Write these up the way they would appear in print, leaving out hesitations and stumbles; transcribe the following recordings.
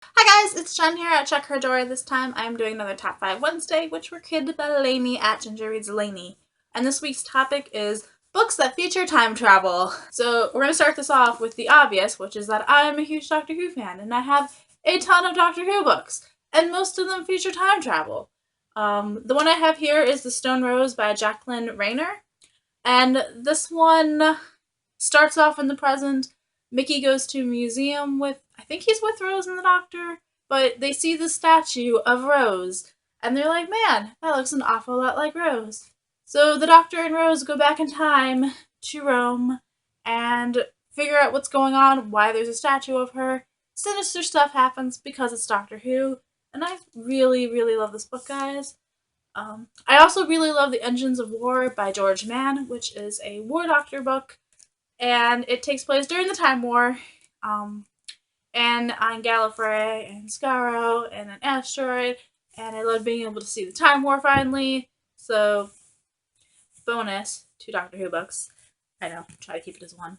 Hi guys, it's Jen here at Check Her Door. This time I'm doing another Top 5 Wednesday, which were created by Lainey at Ginger Reads Lainey. And this week's topic is books that feature time travel. So we're going to start this off with the obvious, which is that I'm a huge Doctor Who fan, and I have a ton of Doctor Who books, and most of them feature time travel. The one I have here is The Stone Rose by Jacqueline Rayner, and this one starts off in the present. Mickey goes to a museum with, I think he's with Rose and the Doctor, but they see the statue of Rose, and they're like, man, that looks an awful lot like Rose. So the Doctor and Rose go back in time to Rome and figure out what's going on, why there's a statue of her. Sinister stuff happens because it's Doctor Who, and I really, really love this book, guys. I also really love The Engines of War by George Mann, which is a War Doctor book, and it takes place during the Time War, um, and on Gallifrey and Skaro and an asteroid, and I love being able to see the Time War finally. So, bonus, 2 Doctor Who books. I know, try to keep it as one.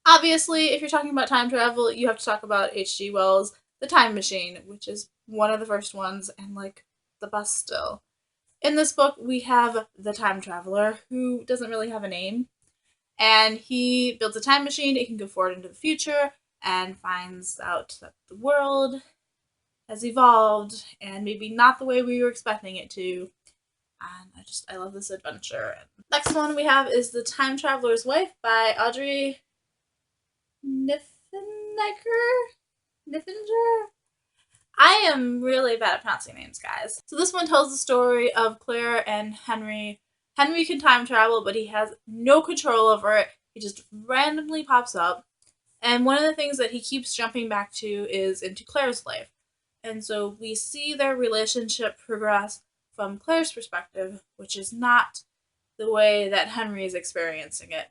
Obviously, if you're talking about time travel, you have to talk about H.G. Wells' The Time Machine, which is one of the first ones and like the best still. In this book, we have the time traveler who doesn't really have a name, and he builds a time machine. It can go forward into the future and finds out that the world has evolved and maybe not the way we were expecting it to. And I love this adventure. Next one we have is The Time Traveler's Wife by Audrey Niffenegger? Niffenegger? I am really bad at pronouncing names, guys. So this one tells the story of Claire and Henry. Henry can time travel, but he has no control over it. He just randomly pops up. And one of the things that he keeps jumping back to is into Claire's life. And so we see their relationship progress from Claire's perspective, which is not the way that Henry is experiencing it.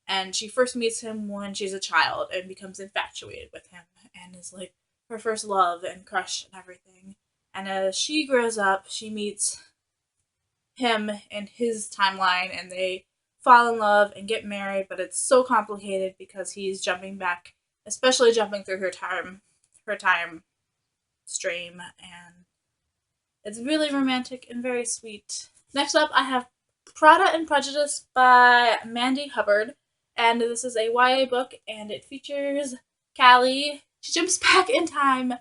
And she first meets him when she's a child and becomes infatuated with him and is like her first love and crush and everything. And as she grows up, she meets him in his timeline and they fall in love and get married, but it's so complicated because he's jumping back, especially jumping through her time stream, and it's really romantic and very sweet. Next up, I have Prada and Prejudice by Mandy Hubbard, and this is a YA book, and it features Callie. She jumps back in time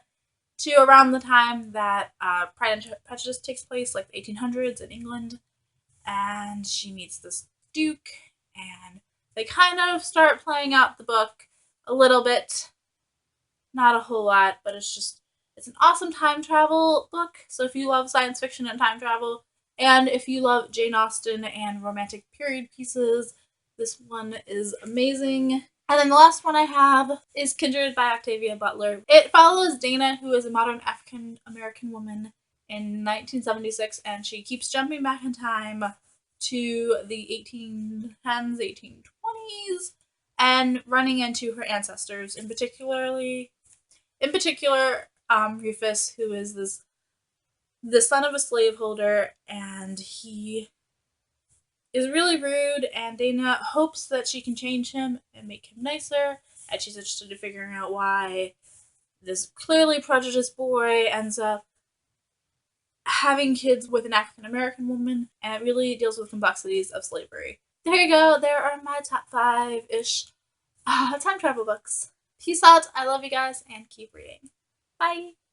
to around the time that Pride and Prejudice takes place, like the 1800s in England, and she meets this Duke, and they kind of start playing out the book a little bit. Not a whole lot, but it's an awesome time travel book. So if you love science fiction and time travel, and if you love Jane Austen and romantic period pieces, this one is amazing. And then the last one I have is Kindred by Octavia Butler. It follows Dana, who is a modern African American woman in 1976, and she keeps jumping back in time to the 1810s, 1820s, and running into her ancestors, in particular, Rufus, who is the son of a slaveholder, and he is really rude, and Dana hopes that she can change him and make him nicer, and she's interested in figuring out why this clearly prejudiced boy ends up having kids with an African American woman, and it really deals with complexities of slavery. There you go, there are my top 5-ish time travel books. Peace out, I love you guys, and keep reading. Bye!